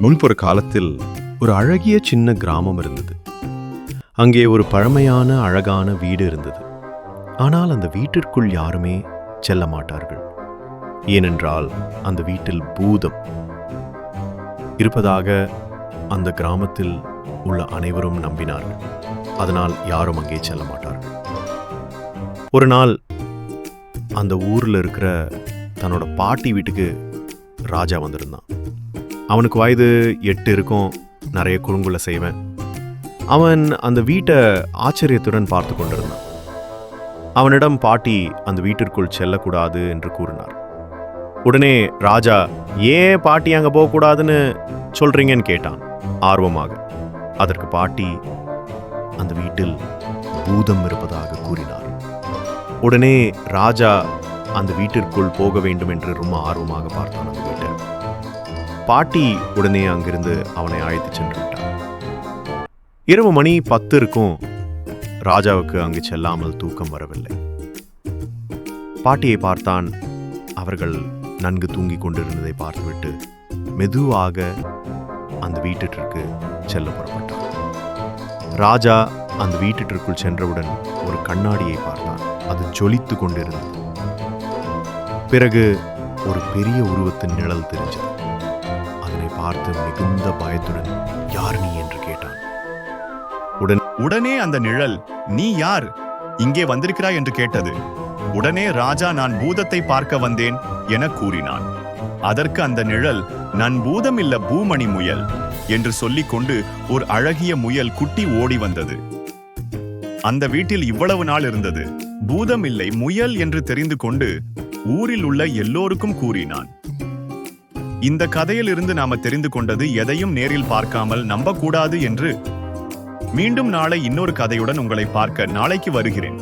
முன்பொரு காலத்தில் ஒரு அழகிய சின்ன கிராமம் இருந்தது. அங்கே ஒரு பழமையான அழகான வீடு இருந்தது. ஆனால் அந்த வீட்டிற்குள் யாருமே செல்ல மாட்டார்கள். ஏனென்றால் அந்த வீட்டில் பூதம் இருப்பதாக அந்த கிராமத்தில் உள்ள அனைவரும் நம்பினார்கள். அதனால் யாரும் அங்கே செல்ல மாட்டார்கள். ஒரு நாள் அந்த ஊரில் இருக்கிற தன்னோட பாட்டி வீட்டுக்கு ராஜா வந்திருந்தான். அவனுக்கு வயது 8 இருக்கும். நிறைய குறுங்குள்ள செய்வேன். அவன் அந்த வீட்டை ஆச்சரியத்துடன் பார்த்து கொண்டிருந்தான். அவனிடம் பாட்டி அந்த வீட்டிற்குள் செல்லக்கூடாது என்று கூறினார். உடனே ராஜா, ஏன் பாட்டி அங்கே போகக்கூடாதுன்னு சொல்றீங்கன்னு கேட்டான் ஆர்வமாக. அதற்கு பாட்டி அந்த வீட்டில் பூதம் இருப்பதாக கூறினார். உடனே ராஜா அந்த வீட்டிற்குள் போக வேண்டும் என்று ரொம்ப ஆர்வமாக பார்த்தான் அந்த வீட்டை. பாட்டி உடனே அங்கிருந்து அவனை அழைத்து சென்று விட்டார். இரவு மணி 10 இருக்கும். ராஜாவுக்கு அங்கு செல்லாமல் தூக்கம் வரவில்லை. பாட்டியை பார்த்தான். அவர்கள் நன்கு தூங்கிக் கொண்டிருந்ததை பார்த்துவிட்டு மெதுவாக அந்த வீட்டிற்கு செல்ல புறப்பட்டார். ராஜா அந்த வீட்டிற்குள் சென்றவுடன் ஒரு கண்ணாடியை பார்த்தான். அது ஜொலித்து கொண்டிருந்தது. பிறகு ஒரு பெரிய உருவத்தின் நிழல் தெரிஞ்சது. அதனை பார்த்து மிகுந்த பயத்துடன், யார் நீ என்று கேட்டான். உடனே அந்த நிழல், நீ யார், இங்கே வந்திருக்கிறாய் என்று கேட்டது. உடனே ராஜா, நான் பூதத்தை பார்க்க வந்தேன் என கூறினான். அதற்கு அந்த நிழல், நான் பூதம் இல்ல, பூமணி முயல் என்று சொல்லிக் கொண்டு ஒரு அழகிய முயல் குட்டி ஓடி வந்தது. அந்த வீட்டில் இவ்வளவு நாள் இருந்தது. பூதம் இல்லை, முயல் என்று தெரிந்து கொண்டு ஊரில் உள்ள எல்லோருக்கும் கூறினான். இந்த கதையில் இருந்து நாம தெரிந்து கொண்டது, எதையும் நேரில் பார்க்காமல் நம்பக்கூடாது என்று. மீண்டும் நாளை இன்னொரு கதையுடன் உங்களை பார்க்க நாளைக்கு வருகிறேன்.